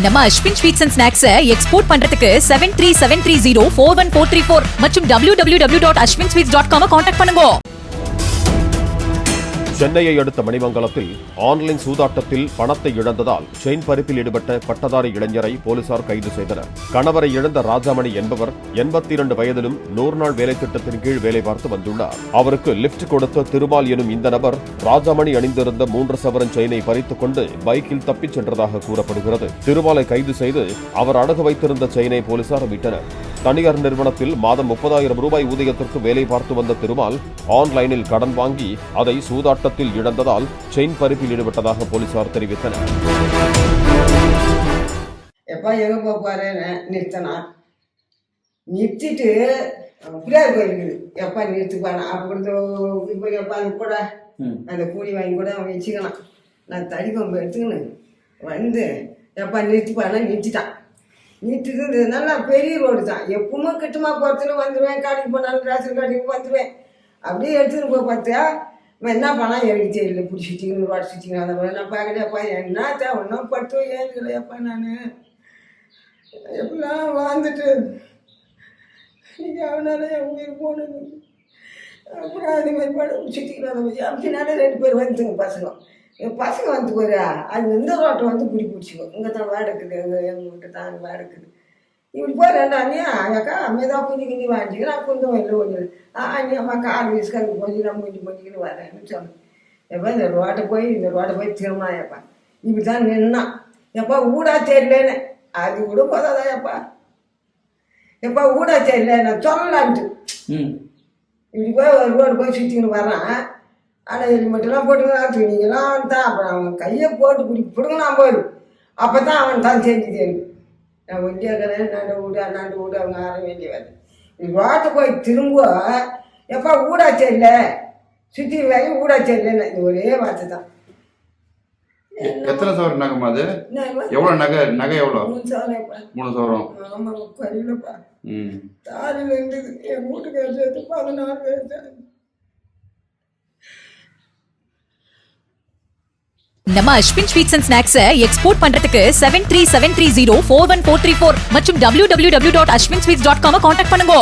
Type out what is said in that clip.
நம்ம Ashwin sweets and snacks export பண்றதுக்கு 7373041434 மற்றும் www.ashwinsweets.com கான்டாக்ட் பண்ணுங்க. சென்னையை அடுத்த மணிமங்கலத்தில் ஆன்லைன் சூதாட்டத்தில் பணத்தை இழந்ததால் செயின் பறிப்பில் ஈடுபட்ட பட்டதாரி இளைஞரை போலீசார் கைது செய்தனர். கணவரை இழந்த ராஜாமணி என்பவர் 82 வயதிலும் 100 நாள் வேலை திட்டத்தின் கீழ் வேலை பார்த்து வந்துள்ளார். அவருக்கு லிப்ட் கொடுத்த திருமால் எனும் இந்த நபர் ராஜாமணி அணிந்திருந்த 3 சவரன் செயினை பறித்துக் கொண்டு பைக்கில் தப்பிச் சென்றதாக கூறப்படுகிறது. திருமாலை கைது செய்து அவர் அடகு வைத்திருந்த செயினை போலீசார் மீட்டனர். தனியார் நிறுவனத்தில் மாதம் 30,000 ரூபாய் ஊதியத்திற்கு வேலை பார்த்து வந்த திருமால் ஆன்லைனில் கடன் வாங்கி அதை சூதாட்டத்தில் இழந்ததால் செயின் பறிப்பில் ஈடுபட்டதாக போலீசார் தெரிவித்தனர். நிறுத்திட்டு பிள்ளையார் கோயிலுக்கு எப்பா நிறுத்துப்பானா அப்படி கூட அந்த கூலி வாங்கி கூட அவன் வச்சுக்கலாம். நான் தடி கொம்பு எடுத்துக்கணும் வந்து எப்பா நிறுத்துப்பானா நிறுத்திட்டான். நிறுத்திட்டு நல்லா பெரிய ரோடு தான், எப்பவுமே கிட்டமா போகிறதுன்னு வந்துடுவேன். கடைக்கு போனாலும் ரேஷன் கடைக்கு வந்துடுவேன். அப்படியே எடுத்துன்னு போய் பார்த்தியா என்ன பண்ணா எனக்கு தெரியல. பிடிச்சிட்டிங்கன்னு ரோடு சுற்றிக்கணும். அந்த மாதிரி நான் பார்க்கலையாப்பா என்னத்தா ஒன்றும் பட்டு ஏந்துக்கலையாப்பா. நான் எப்படிலாம் வாழ்ந்துட்டு அவனால என் உயிர் போனது. அப்புறம் அது மாதிரி படம் சுற்றிக்கணும். அப்படின்னால 2 பேர் வந்துங்க பசங்க வந்து போகிறா அது இந்த ரோட்டை வந்து பிடிச்சிக்கோ. இங்கே தான் வேடக்குது, எங்கள் வீட்டு தான் வேடக்குது. இப்படி போய் 2 அண்ணியா அக்கா அம்மையதான் குஞ்சிக்கிஞ்சி வாங்கிக்கணும். நான் குந்தம் இல்லை கொஞ்சம் அண்ணி அம்மா கால் வீசுக்கு அங்கே கொஞ்சம் நான் கொஞ்சிக்கின்னு வரேன்னு சொன்னேன். எப்போ இந்த ரோட்டை போய் திரும்பினா எப்பா இப்படி தான் நின்னான். எப்பா ஊடா தெரியலன்னு அது கூட போதாதா எப்பா ஊடா தெரியல நான் சொல்லலான்ட்டு இப்படி போய் ஒரு ரோடு போய் சுற்றிக்கின்னு வரான். ஆனால் ஹெல்மெட்டெல்லாம் போட்டுக்கலாம் துணிங்கெல்லாம் தான். அப்புறம் அவன் கையை போட்டு பிடுங்கலாம் போய் அப்போ தான் அவன் தான் செஞ்சு தெரியும். நான் ஒண்டியா இருக்கிறேன் அண்ணாண்டு வீடு அவங்க ஆற வேண்டிய வேலை. ரோட்டை போய் திரும்ப எப்பா ஊடா தெரியல சுற்றி வாங்கி ஊடா தெரியலன்னு இது ஒரே வார்த்தை தான். எத்தனை சவரம் நகைமா அது? எவ்வளோ நகை எவ்வளோ? 3 சவரம்ப்பா. 3 சவரம். ஆமாம் குறையிலப்பா. தாரியில் இருந்தது என் வீட்டுக்கு சேர்த்து 14 வயசு. நம்ம Ashwin sweets and snacks export பண்றதுக்கு 7373041434 மற்றும் www.ashwinsweets.com கான்டாக்ட் பண்ணுங்க.